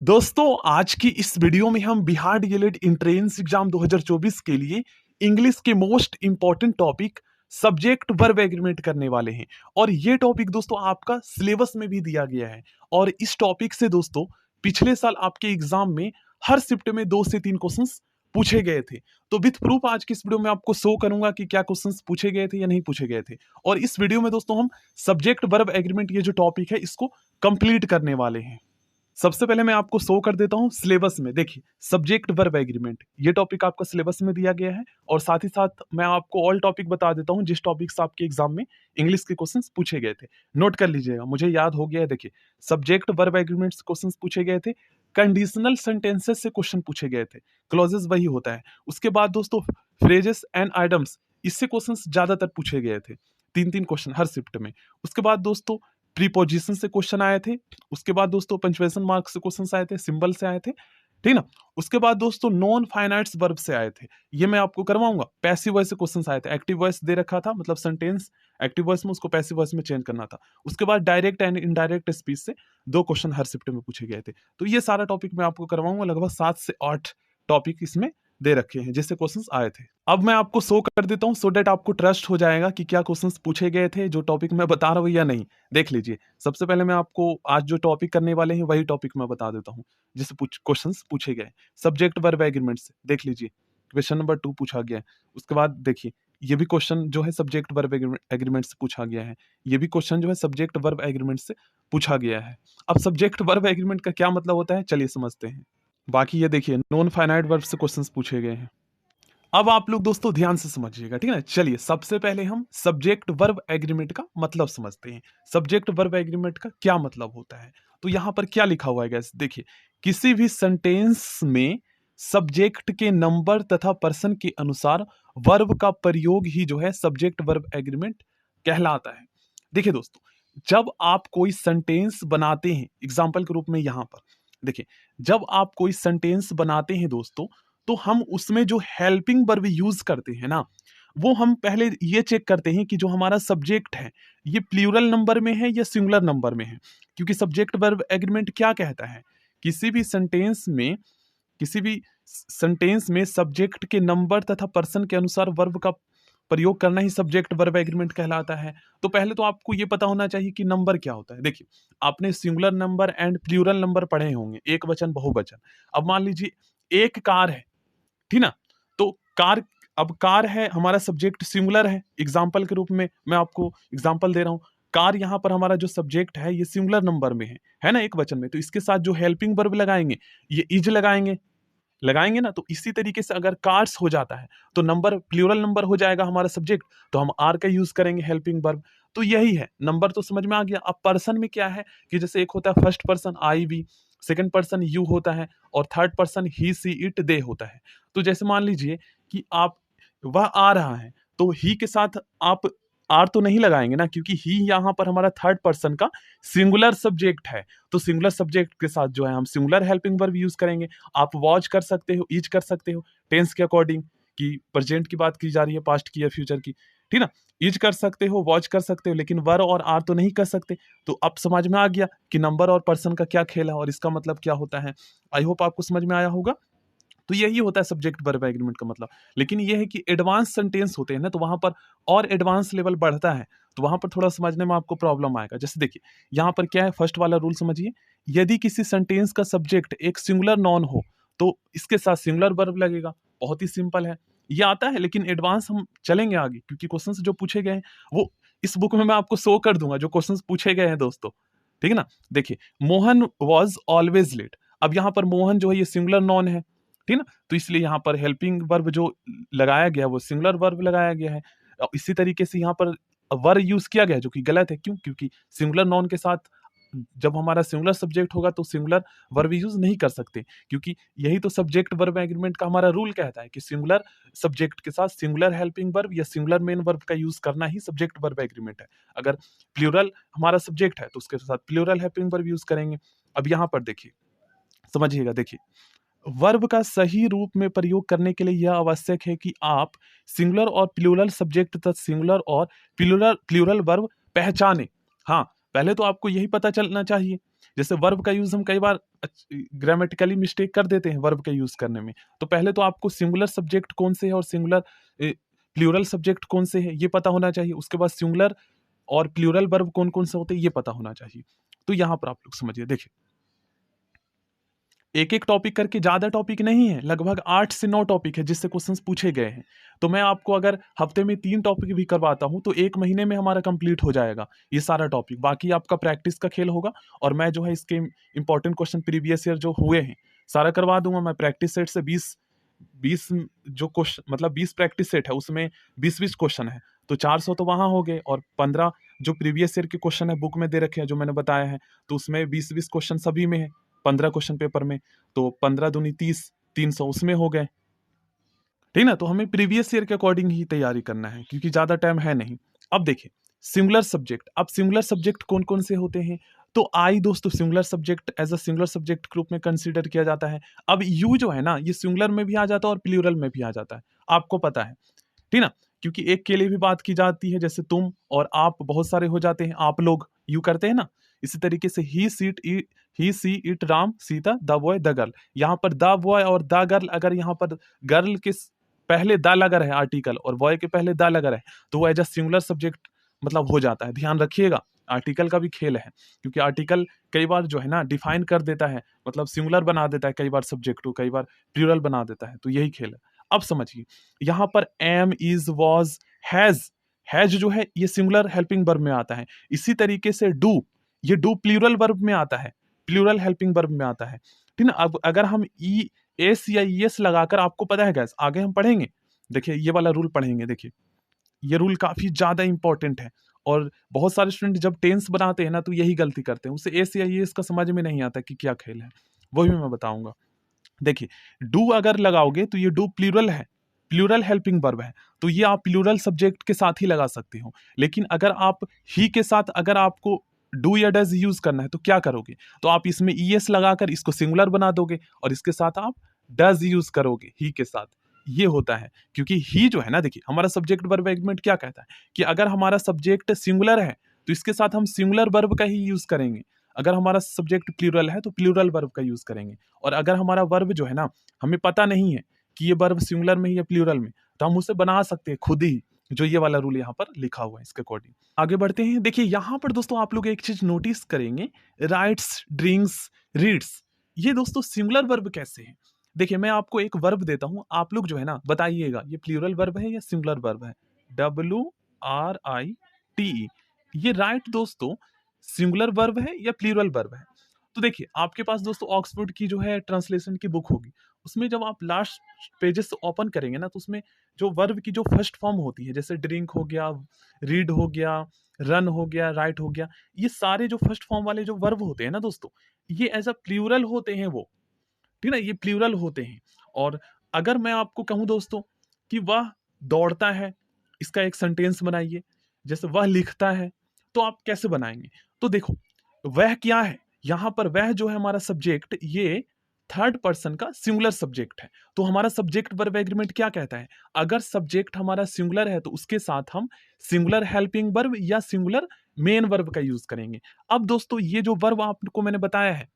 दोस्तों आज की इस वीडियो में हम बिहार डीएलएड एंट्रेंस एग्जाम 2024 के लिए इंग्लिश के most important topic subject verb agreement करने वाले हैं। और ये टॉपिक दोस्तों आपका सिलेबस में भी दिया गया है। और इस टॉपिक से दोस्तों पिछले साल आपके एग्जाम में हर शिफ्ट में 2 से 3 क्वेश्चंस पूछे गए थे। तो विथ प्रूफ आज की इस वीडियो में आपको शो करूंगा कि क्या क्वेश्चंस पूछे गए थे या नहीं पूछे गए थे। और इस वीडियो में दोस्तों हम सब्जेक्ट वर्ब एग्रीमेंट ये जो टॉपिक है इसको कंप्लीट करने वाले हैं। सबसे पहले मैं आपको शो कर देता हूं सिलेबस में। देखिए सब्जेक्ट वर्ब एग्रीमेंट ये टॉपिक आपका सिलेबस में दिया गया है। और साथ ही साथ मैं आपको ऑल टॉपिक बता देता हूं जिस टॉपिक से आपके एग्जाम में इंग्लिश के क्वेश्चंस पूछे गए थे। नोट कर लीजिएगा, मुझे याद हो गया है। देखिए सब्जेक्ट वर्ब एग्रीमेंट से क्वेश्चंस पूछे गए थे, कंडीशनल सेंटेंसेस से क्वेश्चन पूछे गए थे, क्लॉजेस वही होता है। उसके बाद दोस्तों फ्रेजेस एंड आइटम्स, इससे क्वेश्चंस ज्यादातर पूछे गए थे, 3-3 क्वेश्चन हर शिफ्ट में। उसके बाद दोस्तों प्रीपोजिशन से क्वेश्चन आए थे। उसके बाद दोस्तों पंक्चुएशन मार्क से क्वेश्चन आए थे, सिंबल से आए थे, ठीक ना। उसके बाद दोस्तों नॉन फाइनाइट्स वर्ब से आए थे, ये मैं आपको करवाऊंगा। पैसिव वॉइस से क्वेश्चन आए थे, एक्टिव वॉइस दे रखा था, मतलब सेंटेंस एक्टिव वॉइस में उसको पैसिव वॉइस में चेंज करना था। उसके बाद डायरेक्ट एंड इनडायरेक्ट स्पीच से 2 क्वेश्चन हर शिफ्ट में पूछे गए थे। तो ये सारा टॉपिक मैं आपको करवाऊंगा। लगभग 7 से 8 टॉपिक इसमें दे रखे हैं जिससे क्वेश्चंस आए थे। अब मैं आपको शो कर देता हूं सो डेट आपको ट्रस्ट हो जाएगा कि क्या क्वेश्चंस पूछे गए थे जो टॉपिक मैं बता रहा हूं या नहीं। देख लीजिए, सबसे पहले मैं आपको आज जो टॉपिक करने वाले हैं वही टॉपिक मैं बता देता हूं जिससे क्वेश्चंस पूछे गए सब्जेक्ट वर्ब एग्रीमेंट से। देख लीजिए क्वेश्चन नंबर 2 पूछा गया है। उसके बाद देखिए ये भी क्वेश्चन जो है सब्जेक्ट वर्ब एग्रीमेंट से पूछा गया है। ये भी क्वेश्चन जो है सब्जेक्ट वर्ब एग्रीमेंट से पूछा गया है। अब सब्जेक्ट वर्ब एग्रीमेंट का क्या मतलब होता है चलिए समझते हैं। बाकी ये देखिए नॉन फाइनाइट वर्ब से क्वेश्चंस पूछे गए हैं। अब आप लोग दोस्तों ध्यान से समझिएगा, ठीक है ना। चलिए सबसे पहले हम सब्जेक्ट वर्ब एग्रीमेंट का मतलब समझते हैं। सब्जेक्ट वर्ब एग्रीमेंट का क्या मतलब होता है। तो यहां पर क्या लिखा हुआ है गाइस, देखिए किसी भी सेंटेंस में सब्जेक्ट के नंबर तथा पर्सन के अनुसार वर्ब का प्रयोग ही जो है सब्जेक्ट वर्ब एग्रीमेंट कहलाता है। देखिए दोस्तों जब आप कोई सेंटेंस बनाते हैं एग्जाम्पल के रूप में यहां पर देखिए, जब आप कोई सेंटेंस बनाते हैं दोस्तों तो हम उसमें जो हेल्पिंग वर्ब यूज करते हैं ना, वो हम पहले ये चेक करते हैं कि जो हमारा सब्जेक्ट है ये प्लूरल नंबर में है या सिंगुलर नंबर में है। क्योंकि सब्जेक्ट वर्ब एग्रीमेंट क्या कहता है, किसी भी सेंटेंस में किसी भी सेंटेंस में सब्जेक्ट के नंबर तथा पर्सन के अनुसार वर्ब का प्रयोग करना ही सब्जेक्ट वर्ब एग्रीमेंट कहलाता है। तो पहले तो आपको ये पता होना चाहिए कि नंबर क्या होता है। देखिए आपने singular number and plural number पढ़े होंगे, एक वचन बहुवचन। अब मान लीजिए एक कार है, ठीक ना। तो कार, अब कार है हमारा सब्जेक्ट सिंगुलर है। एग्जाम्पल के रूप में मैं आपको एग्जाम्पल दे रहा हूं, कार यहां पर हमारा जो सब्जेक्ट है ये सिंगुलर नंबर में है ना, एक वचन में। तो इसके साथ जो हेल्पिंग वर्ब लगाएंगे ये इज लगाएंगे ना। तो इसी तरीके से अगर कार्स हो जाता है तो नंबर प्लूरल नंबर हो जाएगा हमारा सब्जेक्ट, तो हम आर का यूज करेंगे हेल्पिंग वर्ब। तो यही है, नंबर तो समझ में आ गया। अब पर्सन में क्या है कि जैसे एक होता है first person I we, second person you होता है, और third person he C it they होता है। तो जैसे मान लीजिए कि आप वह आ रहा है तो ही के साथ आप आर तो नहीं लगाएंगे ना, क्योंकि ही यहां पर हमारा थर्ड पर्सन का सिंगुलर सब्जेक्ट है। तो सिंगुलर सब्जेक्ट के साथ जो है हम सिंगुलर हेल्पिंग वर्ब यूज करेंगे। आप वॉच कर सकते हो, ईज कर सकते हो, टेंस के अकॉर्डिंग कि प्रेजेंट की बात की जा रही है, पास्ट की या फ्यूचर की, ठीक ना। ईज कर सकते हो, वॉच कर सकते हो, लेकिन वर और आर तो नहीं कर सकते। तो अब समझ में आ गया कि नंबर और पर्सन का क्या खेल है और इसका मतलब क्या होता है। आई होप आपको समझ में आया होगा। तो यही होता है सब्जेक्ट वर्ब एग्रीमेंट का मतलब। लेकिन यह है कि एडवांस सेंटेंस होते हैं ना, तो वहां पर और एडवांस लेवल बढ़ता है, तो वहां पर थोड़ा समझने में आपको प्रॉब्लम आएगा। जैसे देखिए यहाँ पर क्या है, फर्स्ट वाला रूल समझिए, यदि किसी सेंटेंस का सब्जेक्ट एक सिंगुलर नॉन हो तो इसके साथ सिंगुलर वर्ब लगेगा। बहुत ही सिंपल है, ये आता है। लेकिन एडवांस हम चलेंगे आगे क्योंकि क्वेश्चंस जो पूछे गए हैं वो इस बुक में मैं आपको शो कर दूंगा जो क्वेश्चंस पूछे गए हैं दोस्तों, ठीक है ना। देखिए मोहन वॉज ऑलवेज लेट। अब यहाँ पर मोहन जो है ये सिंगुलर नॉन है, ठीक ना। तो इसलिए यहाँ पर हेल्पिंग वर्ब जो लगाया गया वो सिंगुलर वर्ब लगाया गया है। इसी तरीके से यहाँ पर वर यूज किया गया है जो कि गलत है। क्यों? क्योंकि सिंगुलर नॉन के साथ जब हमारा सिंगुलर सब्जेक्ट होगा तो सिंगुलर वर्ब यूज नहीं कर सकते, क्योंकि यही तो सब्जेक्ट वर्ब एग्रीमेंट का हमारा रूल कहता है कि सिंगुलर सब्जेक्ट के साथ सिंगुलर हेल्पिंग वर्ब या सिंगुलर मेन वर्ब का यूज करना ही सब्जेक्ट वर्ब एग्रीमेंट है। अगर प्लूरल हमारा सब्जेक्ट है तो उसके साथ प्लूरल हेल्पिंग वर्ब यूज करेंगे। अब यहाँ पर देखिए समझिएगा, देखिए वर्ब का सही रूप में प्रयोग करने के लिए यह आवश्यक है कि आप सिंगुलर और प्लूरल सब्जेक्ट तथा सिंगुलर और प्लूरल प्लूरल वर्ब पहचाने। हाँ, पहले तो आपको यही पता चलना चाहिए। जैसे वर्ब का यूज हम कई बार ग्रामेटिकली मिस्टेक कर देते हैं वर्ब का यूज करने में। तो पहले तो आपको सिंगुलर सब्जेक्ट कौन से है और सिंगुलर प्लूरल सब्जेक्ट कौन से है ये पता होना चाहिए। उसके बाद सिंगुलर और प्लूरल वर्ब कौन कौन से होते हैं ये पता होना चाहिए। तो यहां पर आप लोग समझिए, देखिए एक एक टॉपिक करके, ज्यादा टॉपिक नहीं है, लगभग 8 से 9 टॉपिक है जिससे क्वेश्चंस पूछे गए हैं। तो मैं आपको अगर हफ्ते में 3 टॉपिक भी करवाता हूं तो 1 महीने में हमारा कंप्लीट हो जाएगा ये सारा टॉपिक। बाकी आपका प्रैक्टिस का खेल होगा और मैं जो है इसके इंपॉर्टेंट क्वेश्चन प्रीवियस ईयर जो हुए हैं सारा करवा दूंगा। मैं प्रैक्टिस सेट से 20 जो क्वेश्चन, मतलब 20 प्रैक्टिस सेट है उसमें 20 क्वेश्चन है, तो 400 तो वहां हो गए, और 15 जो प्रीवियस ईयर के क्वेश्चन है बुक में दे रखे हैं जो मैंने बताया है, तो उसमें 20 क्वेश्चन सभी में है, 15 क्वेश्चन पेपर में, तो 15 दूनी 30, 300 उसमें हो गए। ठीक ना, तो हमें प्रीवियस ईयर के अकॉर्डिंग ही तैयारी करना है क्योंकि ज्यादा टाइम है नहीं। अब देखिए सिंगुलर सब्जेक्ट, अब सिंगुलर सब्जेक्ट कौन कौन से होते हैं। तो आई दोस्तों singular subject as a singular subject group में कंसीडर किया जाता है। अब यू जो है ना ये सिंगुलर में भी आ जाता है और प्लूरल में भी आ जाता है, आपको पता है, ठीक ना, क्योंकि एक के लिए भी बात की जाती है, जैसे तुम और आप बहुत सारे हो जाते हैं, आप लोग यू करते हैं ना। इसी तरीके से ही सी it Ram Sita the boy the girl, यहाँ पर द बॉय और द गर्ल, अगर यहाँ पर गर्ल के पहले द लगा रहे आर्टिकल और बॉय के पहले द लगा रहे तो वो एज अ सिंगुलर सब्जेक्ट मतलब हो जाता है। ध्यान रखिएगा आर्टिकल का भी खेल है, क्योंकि आर्टिकल कई बार जो है ना डिफाइन कर देता है, मतलब सिंगुलर बना देता है कई बार सब्जेक्ट को, कई बार प्लूरल बना देता है, तो यही खेल है। अब समझिए यहां पर एम, इज, वॉज, हैज जो है ये सिंगुलर हेल्पिंग वर्ब में आता है। इसी तरीके से डू, ये डू प्लूरल वर्ब में आता है, प्लूरल हेल्पिंग वर्ब में आता है, ठीक ना। अब अगर हम ई एस या ई एस लगाकर, आपको पता है गैस आगे हम पढ़ेंगे, देखिए ये वाला रूल पढ़ेंगे, देखिए ये रूल काफी ज्यादा इंपॉर्टेंट है। और बहुत सारे स्टूडेंट जब टेंस बनाते हैं ना तो यही गलती करते हैं, उसे एस या ई एस का समझ में नहीं आता कि क्या खेल है, वही मैं बताऊंगा। देखिए डू अगर लगाओगे तो ये डू प्लूरल है, प्लूरल हेल्पिंग वर्ब है, तो ये आप प्लूरल सब्जेक्ट के साथ ही लगा सकते हो। लेकिन अगर आप ही के साथ अगर आपको डू या डज यूज करना है तो क्या करोगे, तो आप इसमें ई एस लगाकर इसको सिंगुलर बना दोगे और इसके साथ आप डज यूज करोगे ही के साथ। ये होता है क्योंकि ही जो है ना, देखिए हमारा सब्जेक्ट वर्ब एग्रीमेंट क्या कहता है कि अगर हमारा सब्जेक्ट सिंगुलर है तो इसके साथ हम सिंगुलर वर्ब का ही यूज करेंगे, अगर हमारा सब्जेक्ट प्लूरल है तो प्लूरल वर्ब का यूज करेंगे। और अगर हमारा वर्ब जो है ना हमें पता नहीं है कि ये वर्ब सिंगुलर में या प्लूरल में, तो हम उसे बना सकते हैं खुद ही, जो ये वाला रूल यहाँ पर लिखा हुआ है इसके अकॉर्डिंग। आगे बढ़ते हैं। देखिए यहाँ पर दोस्तों आप लोग एक चीज नोटिस करेंगे, राइट्स, ड्रिंक्स, रीड्स, ये दोस्तों सिंगुलर वर्ब कैसे है। देखिए मैं आपको एक वर्ब देता हूं, आप लोग जो है ना बताइएगा ये प्लूरल वर्ब है या सिंगुलर वर्ब है। WRITE, ये राइट दोस्तों सिंगुलर वर्ब है या प्लूरल वर्ब है। तो देखिए आपके पास दोस्तों ऑक्सफोर्ड की जो है ट्रांसलेशन की बुक होगी, उसमें जब आप लास्ट पेजेस ओपन करेंगे ना तो उसमें जो वर्ब की जो फर्स्ट फॉर्म होती है, जैसे ड्रिंक हो गया, रीड हो गया, रन हो गया, राइट हो गया, ये सारे जो फर्स्ट फॉर्म वाले जो वर्ब होते हैं ना दोस्तों, ये एज अ प्लूरल होते हैं वो, ठीक है ना, ये प्लूरल होते हैं। और अगर मैं आपको कहूं दोस्तों कि वह दौड़ता है, इसका एक सेंटेंस बनाइए, जैसे वह लिखता है, तो आप कैसे बनाएंगे। तो देखो वह क्या है, यहां पर वह जो है हमारा सब्जेक्ट, ये थर्ड पर्सन का सिंगुलर सब्जेक्ट है। तो हमारा सब्जेक्ट वर्ब एग्रीमेंट क्या कहता है, अगर सब्जेक्ट हमारा सिंगुलर है तो उसके साथ हम सिंगुलर हेल्पिंग वर्ब या सिंगुलर मेन वर्ब का यूज करेंगे। अब दोस्तों ये जो वर्ब आपको मैंने बताया है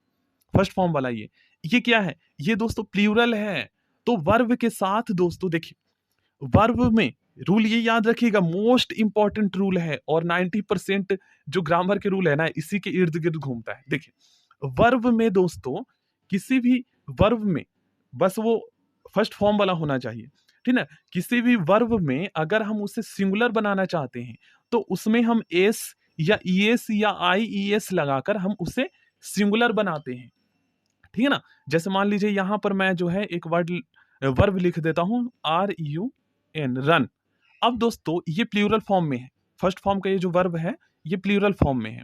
फर्स्ट फॉर्म वाला, ये क्या है, ये दोस्तों प्लूरल है। तो वर्ब के साथ दोस्तों देखिए वर्ब में रूल ये याद रखिएगा, मोस्ट इंपॉर्टेंट रूल है और 90% जो ग्रामर के रूल है ना इसी के इर्द गिर्द घूमता है। देखिए वर्ब में दोस्तों किसी भी वर्ब में बस वो फर्स्ट फॉर्म वाला होना चाहिए, ठीक है। किसी भी वर्ब में अगर हम उसे सिंगुलर बनाना चाहते हैं तो उसमें हम एस या ई एस या आई ई एस लगाकर हम उसे सिंगुलर बनाते हैं, ठीक है ना। जैसे मान लीजिए यहां पर मैं जो है एक वर्ब लिख देता हूं RUN, रन। अब दोस्तों ये प्लूरल फॉर्म में है, फर्स्ट फॉर्म का ये जो वर्ब है ये प्लूरल फॉर्म में है।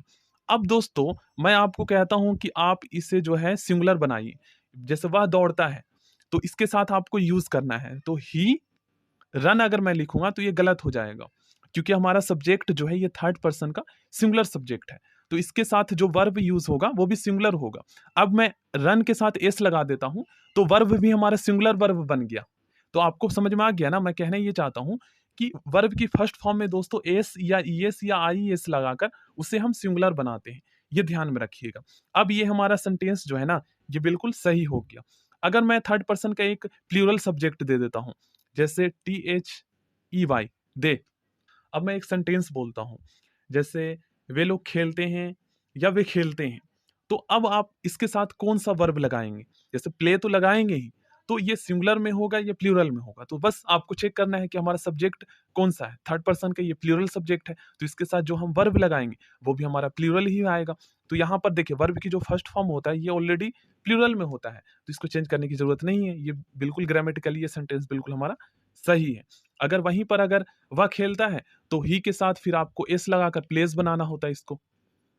अब दोस्तों मैं आपको कहता हूं कि आप इसे जो है सिंगुलर बनाइए, जैसे वह दौड़ता है तो इसके साथ आपको यूज करना है, तो ही रन अगर मैं लिखूंगा तो ये गलत हो जाएगा, क्योंकि हमारा सब्जेक्ट जो है ये थर्ड पर्सन का सिंगुलर सब्जेक्ट है, तो इसके साथ जो वर्ब यूज होगा वो भी सिंगुलर होगा। अब मैं रन के साथ एस लगा देता हूं तो वर्ब भी हमारा सिंगुलर वर्ब बन गया। तो आपको समझ में आ गया ना, मैं कहना ये चाहता हूं कि वर्ब की फर्स्ट फॉर्म में दोस्तों एस या ईएस या आईएस लगाकर उसे हम सिंगुलर बनाते हैं, ये ध्यान में रखिएगा। अब ये हमारा सेंटेंस जो है ना, ये बिल्कुल सही हो गया। अगर मैं थर्ड पर्सन का एक प्लूरल सब्जेक्ट दे देता हूं, जैसे THEY, दे। अब मैं एक सेंटेंस बोलता हूं, जैसे वे लोग खेलते हैं या वे खेलते हैं। तो अब आप इसके साथ कौन सा वर्ब लगाएंगे? जैसे प्ले तो लगाएंगे ही, तो ये सिंगुलर में होगा या प्लूरल में होगा? तो बस आपको चेक करना है कि हमारा सब्जेक्ट कौन सा है। थर्ड पर्सन का ये प्लूरल सब्जेक्ट है, तो इसके साथ जो हम वर्ब लगाएंगे वो भी हमारा प्लूरल ही आएगा। तो यहाँ पर देखिए, वर्ब की जो फर्स्ट फॉर्म होता है ये ऑलरेडी प्लूरल में होता है, तो इसको चेंज करने की जरूरत नहीं है। ये बिल्कुल ग्रामेटिकली ये सेंटेंस बिल्कुल हमारा सही है। अगर वहीं पर अगर वह खेलता है, तो ही के साथ फिर आपको एस लगाकर प्लेस बनाना होता है इसको,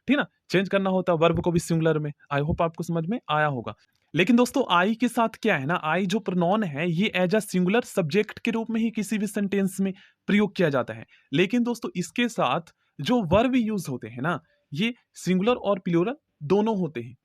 ठीक ना? चेंज करना होता है वर्ब को भी सिंगुलर में। आई होप आपको समझ में आया होगा। लेकिन दोस्तों आई के साथ क्या है ना, आई जो प्रोनाउन है ये एज अ सिंगुलर सब्जेक्ट के रूप में ही किसी भी सेंटेंस में प्रयोग किया जाता है। लेकिन दोस्तों इसके साथ जो वर्ब यूज होते हैं ना, ये सिंगुलर और प्लूरल दोनों होते हैं।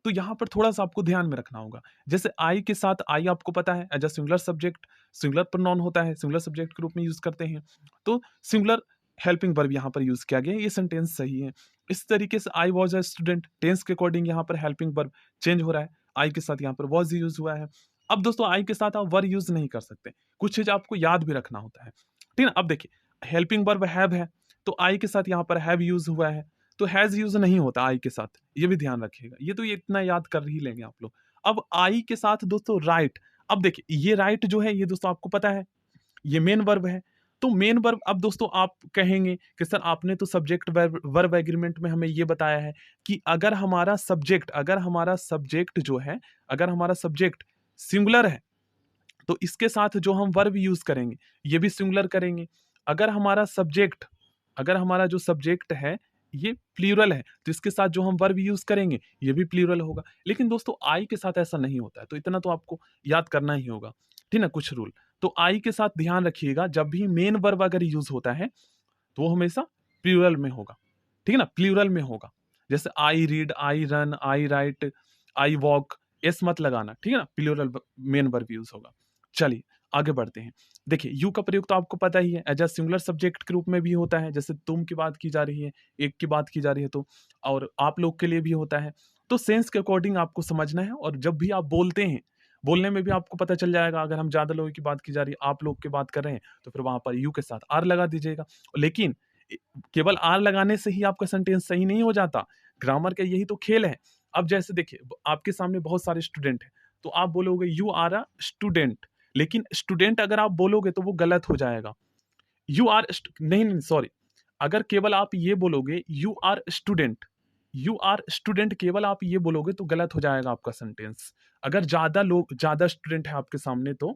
तो यहाँ पर थोड़ा सा आपको ध्यान में रखना होगा। जैसे आई के साथ आई आपको पता है as a singular subject, singular pronoun होता है, सिंगुलर सब्जेक्ट के रूप में यूज करते हैं। तो सिंगुलर हेल्पिंग वर्ब यहाँ पर यूज किया गया है, ये सेंटेंस सही है। इस तरीके से I was a student, tense के अकॉर्डिंग यहाँ पर हेल्पिंग वर्ब चेंज हो रहा है, आई के साथ यहाँ पर वॉज यूज हुआ है। अब दोस्तों आई के साथ आप वर यूज नहीं कर सकते, कुछ चीज आपको याद भी रखना होता है, ठीक है। अब देखिए हेल्पिंग वर्ब हैव है, तो आई के साथ यहाँ पर हैव यूज हुआ है, तो हैज यूज नहीं होता आई के साथ, ये भी ध्यान रखिएगा। ये तो ये इतना याद कर ही लेंगे आप लोग। अब आई के साथ दोस्तों राइट, अब देखिए ये राइट जो है ये दोस्तों आपको पता है ये मेन वर्ब है। तो मेन वर्ब, अब दोस्तों आप कहेंगे कि सर आपने तो सब्जेक्ट वर्ब एग्रीमेंट में हमें ये बताया है कि अगर हमारा सब्जेक्ट जो है, अगर हमारा सब्जेक्ट सिंगुलर है, तो इसके साथ जो हम वर्ब यूज करेंगे ये भी सिंगुलर करेंगे। अगर हमारा सब्जेक्ट अगर हमारा जो सब्जेक्ट है ये प्लूरल है, तो इसके साथ जो हम वर्ब यूज करेंगे ये भी प्लूरल होगा। लेकिन दोस्तों आई के साथ ऐसा नहीं होता है, तो इतना तो आपको याद करना ही होगा, ठीक ना, कुछ रूल। तो आई के साथ ध्यान रखिएगा, जब भी मेन वर्ब अगर यूज होता है तो वो हमेशा प्लूरल में होगा, ठीक है ना, प्लूरल में होगा। जैसे I read, I run, I right, I walk, S मत लगाना, ठीक है ना, प्लूरल मेन वर्ब यूज होगा। चलिए आगे बढ़ते हैं। देखिए यू का प्रयोग तो आपको पता ही है, एज अ सिंगुलर सब्जेक्ट के रूप में भी होता है, जैसे तुम की बात की जा रही है, एक की बात की जा रही है तो, और आप लोग के लिए भी होता है। तो सेंस के अकॉर्डिंग आपको समझना है, और जब भी आप बोलते हैं, बोलने में भी आपको पता चल जाएगा, अगर हम ज्यादा लोगों की बात की जा रही है, आप लोग की बात कर रहे हैं, तो फिर वहां पर यू के साथ आर लगा दीजिएगा। लेकिन केवल आर लगाने से ही आपका सेंटेंस सही नहीं हो जाता, ग्रामर का यही तो खेल है। अब जैसे देखिए आपके सामने बहुत सारे स्टूडेंट हैं, तो आप बोलोगे यू आर अ स्टूडेंट, लेकिन स्टूडेंट अगर आप बोलोगे तो वो गलत हो जाएगा। यू आर, नहीं नहीं सॉरी, अगर केवल आप ये बोलोगे यू आर स्टूडेंट, केवल आप ये बोलोगे तो गलत हो जाएगा आपका सेंटेंस। अगर ज्यादा स्टूडेंट है आपके सामने, तो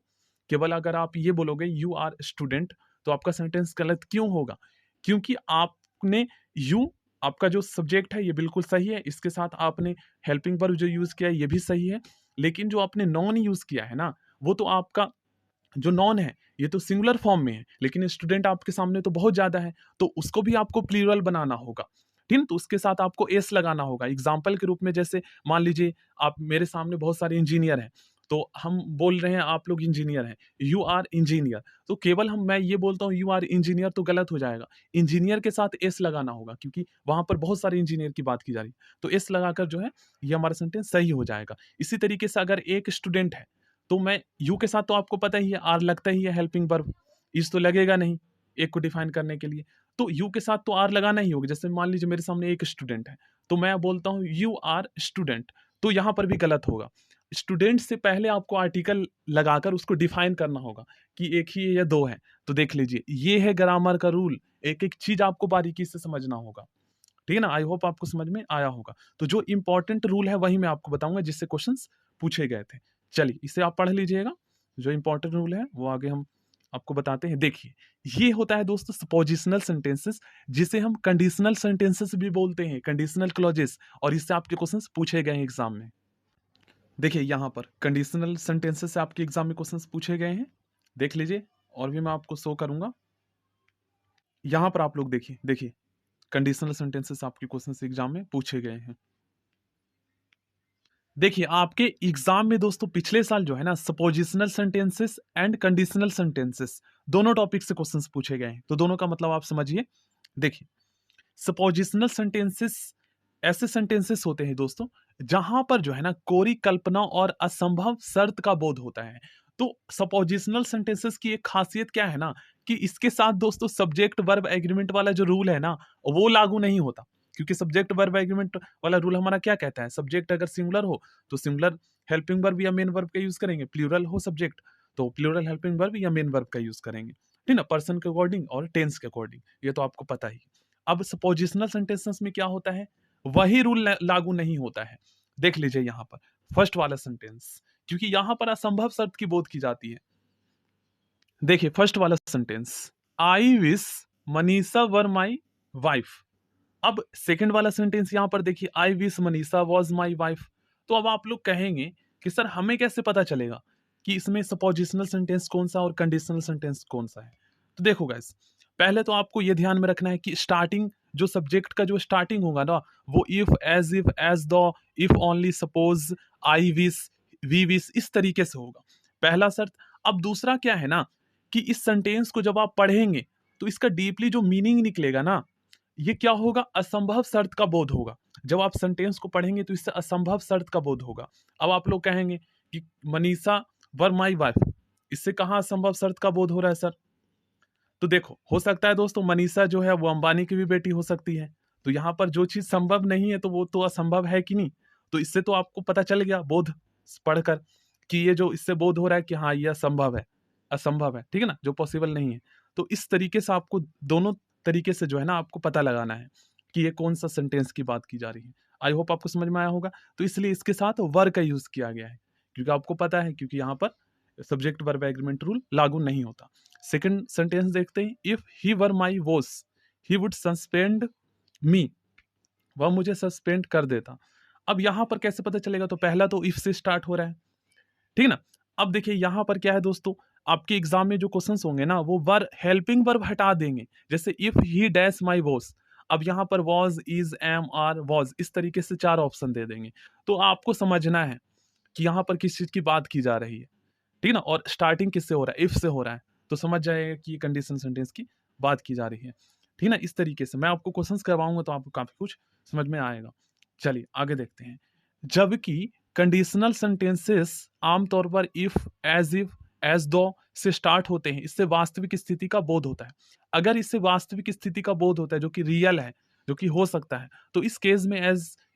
केवल अगर आप ये बोलोगे यू आर स्टूडेंट, तो आपका सेंटेंस गलत क्यों होगा? क्योंकि आपने यू, आपका जो सब्जेक्ट है ये बिल्कुल सही है, इसके साथ आपने हेल्पिंग वर्ब जो यूज किया है ये भी सही है, लेकिन जो आपने नॉन यूज किया है ना, वो तो आपका जो नॉन है ये तो सिंगुलर फॉर्म में है, लेकिन स्टूडेंट आपके सामने तो बहुत ज्यादा है, तो उसको भी आपको प्लूरल बनाना होगा, ठीक है। तो उसके साथ आपको एस लगाना होगा एग्जाम्पल के रूप में। जैसे मान लीजिए आप मेरे सामने बहुत सारे इंजीनियर हैं, तो हम बोल रहे हैं आप लोग इंजीनियर हैं, यू आर इंजीनियर, तो केवल मैं ये बोलता हूँ यू आर इंजीनियर तो गलत हो जाएगा, इंजीनियर के साथ एस लगाना होगा, क्योंकि वहां पर बहुत सारे इंजीनियर की बात की जा रही है, तो एस लगाकर जो है ये हमारा सेंटेंस सही हो जाएगा। इसी तरीके से अगर एक स्टूडेंट है, तो मैं यू के साथ तो आपको पता ही है आर लगता ही है हेल्पिंग वर्ब, इस तो लगेगा नहीं एक को डिफाइन करने के लिए, तो यू के साथ तो आर लगाना ही होगा। जैसे मान लीजिए मेरे सामने एक स्टूडेंट है, तो मैं बोलता हूँ यू आर स्टूडेंट, तो यहां पर भी गलत होगा। स्टूडेंट से पहले आपको आर्टिकल लगाकर उसको डिफाइन करना होगा कि एक ही है या दो है। तो देख लीजिए ये है ग्रामर का रूल, एक एक चीज आपको बारीकी से समझना होगा, ठीक है ना। आई होप आपको समझ में आया होगा। तो जो इंपॉर्टेंट रूल है वही मैं आपको बताऊंगा जिससे क्वेश्चंस पूछे गए थे। चलिए इसे आप पढ़ लीजिएगा, जो इंपॉर्टेंट रूल है वो आगे हम आपको बताते हैं। देखिए ये होता है दोस्तों सपोजिशनल सेंटेंसेस, जिसे हम कंडीशनल सेंटेंसेस भी बोलते हैं, कंडीशनल क्लॉजेस, और इससे आपके क्वेश्चंस पूछे गए हैं एग्जाम में। देखिए यहाँ पर कंडीशनल सेंटेंसेस से आपके एग्जाम में क्वेश्चंस पूछे गए हैं, देख लीजिए, और भी मैं आपको शो करूंगा। यहाँ पर आप लोग देखिए देखिए कंडीशनल सेंटेंसेस आपके क्वेश्चंस एग्जाम में पूछे गए हैं। देखिए आपके एग्जाम में दोस्तों पिछले साल जो है ना suppositional sentences and conditional sentences दोनों टॉपिक से क्वेश्चंस पूछे गए हैं। तो दोनों का मतलब आप समझिए। देखिए सपोजिशनल सेंटेंसेस ऐसे सेंटेंसेस होते हैं दोस्तों जहां पर जो है ना कोरी कल्पना और असंभव शर्त का बोध होता है। तो सपोजिशनल सेंटेंसेस की एक खासियत क्या है ना कि इसके साथ दोस्तों सब्जेक्ट वर्ब एग्रीमेंट वाला जो रूल है ना वो लागू नहीं होता। क्योंकि सब्जेक्ट वर्ब एग्रीमेंट वाला रूल हमारा क्या कहता है, सब्जेक्ट अगर सिंगुलर हो तो सिंगुलर हेल्पिंग वर्ब या मेन वर्ब का यूज करेंगे, प्लूरल हो सब्जेक्ट तो प्लूरल हेल्पिंग वर्ब या मेन वर्ब का यूज करेंगे, ठीक ना, पर्सन के अकॉर्डिंग और टेंस के अकॉर्डिंग। ये तो आपको पता ही। अब सपोजिशनल सेंटेंसेस में क्या होता है, वही रूल लागू नहीं होता है। देख लीजिए यहां पर फर्स्ट वाला सेंटेंस, क्योंकि यहां पर असंभव शर्त की बोध की जाती है। देखिए फर्स्ट वाला sentence, I wish Manisha were my wife. अब सेकंड वाला सेंटेंस यहां पर देखिए, I wish Manisha was my wife. तो अब आप लोग कहेंगे कि सर हमें कैसे पता चलेगा कि इसमें सपोजिशनल सेंटेंस कौन सा और कंडीशनल सेंटेंस कौन सा है। तो देखो गाइस, पहले तो आपको यह ध्यान में रखना है कि स्टार्टिंग जो सब्जेक्ट का जो स्टार्टिंग होगा ना वो if as the, if only, suppose, I wish, we wish, इस तरीके से होगा, पहला शर्त। अब दूसरा क्या है ना कि इस सेंटेंस को जब आप पढ़ेंगे तो इसका डीपली जो मीनिंग निकलेगा ना ये क्या होगा, असंभव शर्त का बोध होगा। जब आप सेंटेंस को पढ़ेंगे तो इससे असंभव शर्त का बोध होगा। अब आप लोग कहेंगे कि मनीषा वर माई वाइफ, इससे कहाँ असंभव शर्त का बोध हो रहा है सर। तो देखो हो सकता है दोस्तों मनीषा जो है वो अंबानी की भी बेटी हो सकती है। तो यहाँ पर जो चीज संभव नहीं है तो वो तो असंभव है कि नहीं। तो इससे तो आपको पता चल गया बोध पढ़कर कि ये जो इससे बोध हो रहा है कि हाँ ये असंभव है, असंभव है, ठीक है ना, जो पॉसिबल नहीं है। तो इस तरीके से आपको दोनों तरीके से जो है ना आपको पता लगाना है कि ये कौन सा सेंटेंस की बात की जा रही है। आई होप आपको समझ में आया होगा। तो इसलिए इसके साथ वर का यूज किया गया है, क्योंकि आपको पता है क्योंकि यहाँ पर सब्जेक्ट वर्ब एग्रीमेंट रूल लागू नहीं होता। सेकंड सेंटेंस देखते हैं, if he were my boss he would suspend me, वह मुझे सस्पेंड कर देता। अब यहां पर कैसे पता चलेगा, तो पहला तो इफ से स्टार्ट हो रहा है, ठीक है ना। अब देखिए यहां पर क्या है दोस्तों, आपके एग्जाम में जो क्वेश्चंस होंगे ना वो वर हेल्पिंग वर्ब हटा देंगे। जैसे if he dash my boss, अब यहां पर was, is, am, are, was, इस तरीके से चार ऑप्शन दे देंगे। तो आपको समझना है कि यहां पर किस चीज की बात की जा रही है, ठीक है ना, और स्टार्टिंग किससे हो रहा है, इफ से हो रहा है। तो समझ जाएगा कि ये कंडीशन सेंटेंस की बात की जा रही है, ठीक है ना। इस तरीके से मैं आपको क्वेश्चंस करवाऊंगा तो आपको काफी कुछ समझ में आएगा। चलिए आगे देखते हैं। जबकि कंडीशनल सेंटेंसेस आमतौर पर इफ, एज दो से स्टार्ट होते हैं, इससे वास्तविक स्थिति का बोध होता है। अगर इससे वास्तविक स्थिति का बोध होता है जो कि रियल है, जो कि हो सकता है, तो इस केस में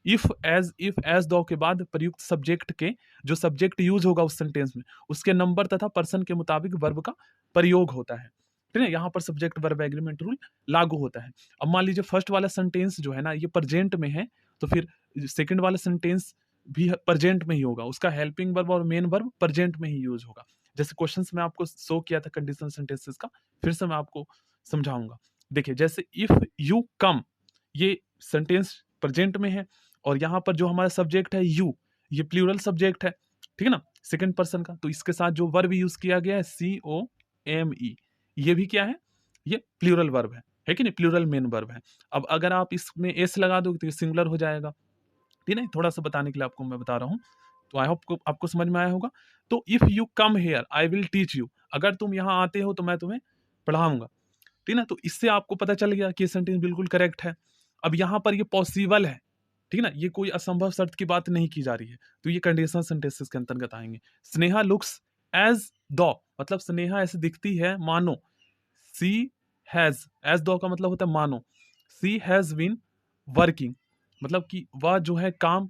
इफ एज दो के बाद प्रयुक्त सब्जेक्ट के जो सब्जेक्ट यूज होगा उस सेंटेंस में उसके नंबर तथा पर्सन के मुताबिक वर्ब का प्रयोग होता है, ठीक है। यहाँ पर सब्जेक्ट वर्ब एग्रीमेंट रूल लागू होता है। अब मान लीजिए फर्स्ट वाला सेंटेंस जो है ना ये प्रेजेंट में है, तो फिर सेकंड वाला सेंटेंस भी प्रेजेंट में ही होगा, उसका हेल्पिंग वर्ब और मेन वर्ब प्रेजेंट में ही यूज होगा। जैसे क्वेश्चंस में आपको शो किया था कंडीशनल सेंटेंसेस का, फिर से मैं आपको समझाऊंगा। देखिए जैसे इफ यू कम, ये सेंटेंस प्रेजेंट में है और यहाँ पर जो हमारा सब्जेक्ट है यू, ये प्लूरल सब्जेक्ट है, ठीक है ना, सेकंड पर्सन का। तो इसके साथ जो वर्ब यूज किया गया है COME, ये भी क्या है, ये प्लूरल वर्ब है कि नहीं, प्लूरल मेन वर्ब है। अब अगर आप इसमें एस लगा दो तो ये सिंगुलर हो जाएगा, ठीक है। थोड़ा सा बताने के लिए आपको मैं बता रहा हूँ, तो आई होप आपको समझ में आया होगा। तो if you come here I will teach you, अगर तुम यहाँ आते हो तो मैं तुम्हें पढ़ाऊंगा, ठीक है ना। तो इससे आपको पता चल गया कि ये सेंटेंस बिल्कुल करेक्ट है। अब यहाँ पर ये पॉसिबल है, ठीक है ना, ये कोई असंभव शर्त की बात नहीं की जा रही है, तो ये कंडीशनल सेंटेंसेस के अंतर्गत आएंगे। स्नेहा लुक्स एज दो, मतलब स्नेहा ऐसे दिखती है मानो, सी हैज, एज दो का मतलब होता है मानो, सी हैज बीन वर्किंग, मतलब कि वह जो है काम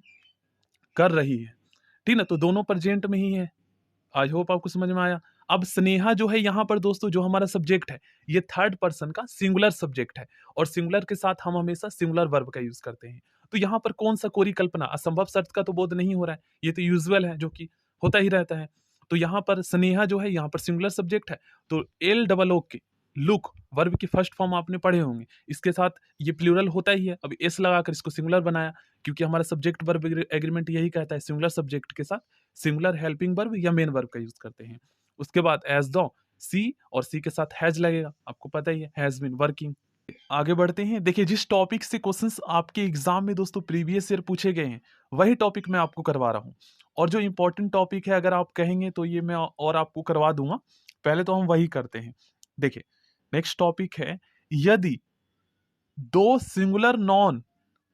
कर रही है, ठीक ना, तो दोनों प्रेजेंट में ही है। आई होप आपको समझ में आया। अब स्नेहा जो है यहाँ पर दोस्तों जो हमारा सब्जेक्ट है ये थर्ड पर्सन का सिंगुलर सब्जेक्ट है, और सिंगुलर के साथ हम हमेशा सिंगुलर वर्ब का यूज करते हैं। तो यहाँ पर कौन सा कोरी कल्पना, असंभव शर्त का तो बोध नहीं हो रहा है, ये तो यूजुअल है जो कि होता ही रहता है। तो यहाँ पर स्नेहा जो है यहाँ पर सिंगुलर सब्जेक्ट है, तो LOO के लुक वर्ब की फर्स्ट फॉर्म आपने पढ़े होंगे, इसके साथ ये प्लूरल होता ही है। अब एस लगाकर इसको सिंगुलर बनाया, क्योंकि हमारा सब्जेक्ट वर्ब एग्रीमेंट यही कहता है सिंगुलर सब्जेक्ट के साथ सिंगुलर हेल्पिंग वर्ब या मेन वर्ब का यूज करते हैं। उसके बाद एज दो, सी और सी के साथ हैज लगेगा, आपको पता ही है, हैज बीन वर्किंग, आगे बढ़ते हैं। देखिए, जिस टॉपिक से क्वेश्चंस आपके एग्जाम में दोस्तों प्रीवियस ईयर पूछे गए हैं, वही टॉपिक मैं आपको करवा रहा हूँ। और जो इंपॉर्टेंट टॉपिक है, अगर आप कहेंगे तो ये मैं और आपको करवा दूंगा। पहले तो हम वही करते हैं। देखिए, नेक्स्ट टॉपिक है, यदि दो सिंगुलर नॉन,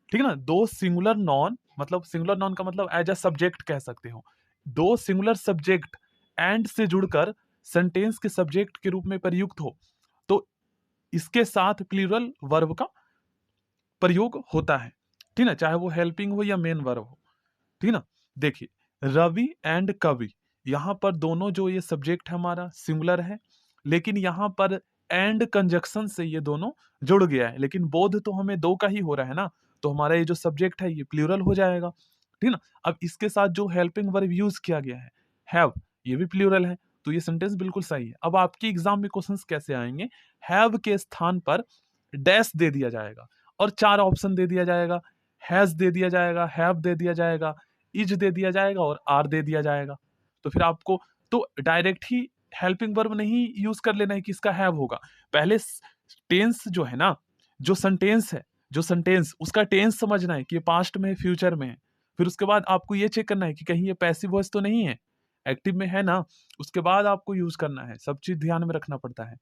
ठीक है ना, दो सिंगुलर नॉन, मतलब सिंगुलर नॉन का मतलब एज अ सब्जेक्ट कह सकते हो, दो सिंगुलर सब्जेक्ट एंड से जुड़कर सेंटेंस के सब्जेक्ट के रूप में प्रयुक्त हो, तो इसके साथ प्लूरल वर्ब का प्रयोग होता है। ठीक ना, चाहे वो हेल्पिंग हो या मेन वर्ब हो। ठीक ना। देखिए, रवि एंड कवि, यहां पर दोनों जो ये सब्जेक्ट है हमारा सिंगुलर है, लेकिन यहां पर एंड कंजक्शन से ये दोनों जुड़ गया है, लेकिन बोध तो हमें दो का ही हो रहा है ना, तो हमारा ये जो सब्जेक्ट है ये प्लूरल हो जाएगा। ठीक ना। अब इसके साथ जो हेल्पिंग वर्ब यूज किया गया है, हैव, ये भी प्लूरल है, तो ये सेंटेंस बिल्कुल सही है। अब आपके एग्जाम में क्वेश्चंस कैसे आएंगे, हैव के स्थान पर डैश दे दिया जाएगा और चार ऑप्शन दे दिया जाएगा, हैज दे दिया जाएगा, हैव दे दिया जाएगा, इज दे दिया जाएगा और आर दे दिया जाएगा। तो फिर आपको तो डायरेक्ट ही हेल्पिंग वर्ब नहीं यूज कर लेना है कि इसका हैव होगा। पहले टेंस जो है ना, जो सेंटेंस है, जो सेंटेंस उसका टेंस समझना है कि ये पास्ट में है, फ्यूचर में है। फिर उसके बाद आपको ये चेक करना है कि कहीं ये पैसिव वॉइस तो नहीं है, एक्टिव में है ना, उसके बाद आपको यूज करना है। सब चीज ध्यान में रखना पड़ता है।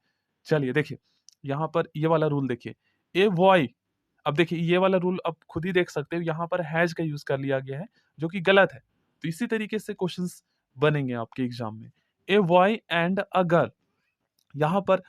चलिए देखिए, यहाँ पर ये वाला रूल देखिए, ए बॉय। अब देखिए, ये वाला रूल अब खुद ही देख सकते हो, यहाँ पर हैज का यूज कर लिया गया है, जो कि गलत है। तो इसी तरीके से क्वेश्चंस बनेंगे आपके एग्जाम में। A boy and a girl, यहाँ पर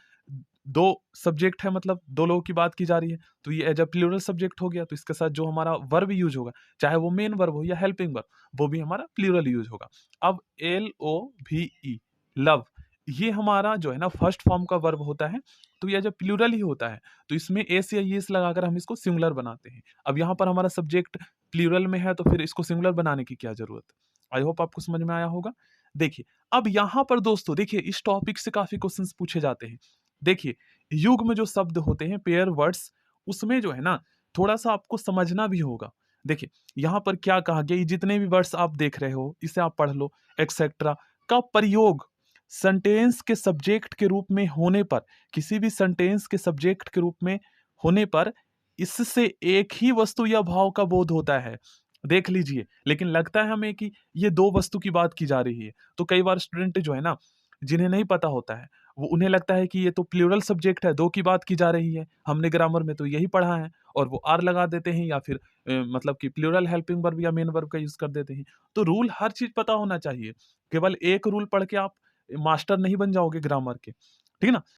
दो सब्जेक्ट है, मतलब दो लोगों की बात की जा रही है, तो ये एज अ प्लूरल सब्जेक्ट हो गया, तो इसके साथ जो हमारा वर्ब यूज होगा, चाहे वो मेन वर्ब हो या हेल्पिंग वर्ब, वो भी हमारा प्लूरल यूज होगा। अब L O V E, love, ये हमारा जो है ना फर्स्ट फॉर्म का वर्ब होता है, तो ये जब प्लूरल ही होता है, तो इसमें एस या येस लगाकर हम इसको सिंगुलर बनाते हैं। अब यहाँ पर हमारा सब्जेक्ट प्लूरल में है, तो फिर इसको सिंगुलर बनाने की क्या जरूरत है। आई होप आपको समझ में आया होगा। देखिए, अब यहाँ पर दोस्तों देखिए, इस टॉपिक से काफी क्वेश्चंस पूछे जाते हैं। देखिए, युग में जो शब्द होते हैं पेयर वर्ड्स, उसमें जो है ना थोड़ा सा आपको समझना भी होगा। देखिए, यहाँ पर क्या कहा गया, ये जितने भी वर्ड्स आप देख रहे हो इसे आप पढ़ लो, एक्सेट्रा का प्रयोग सेंटेंस के सब्जेक्ट के रूप में होने पर, किसी भी सेंटेंस के सब्जेक्ट के रूप में होने पर, इससे एक ही वस्तु या भाव का बोध होता है। देख लीजिए, लेकिन लगता है हमें कि ये दो वस्तु की बात की जा रही है। तो कई बार स्टूडेंट जो है ना, जिन्हें नहीं पता होता है, वो उन्हें लगता है कि ये तो प्लूरल सब्जेक्ट है, दो की बात की जा रही है, हमने ग्रामर में तो यही पढ़ा है, और वो आर लगा देते हैं, या फिर मतलब कि प्लूरल हेल्पिंग वर्ब या मेन वर्ब का यूज कर देते हैं। तो रूल हर चीज पता होना चाहिए। केवल एक रूल पढ़ के आप मास्टर नहीं बन जाओगे ग्रामर के, ठीक है ना।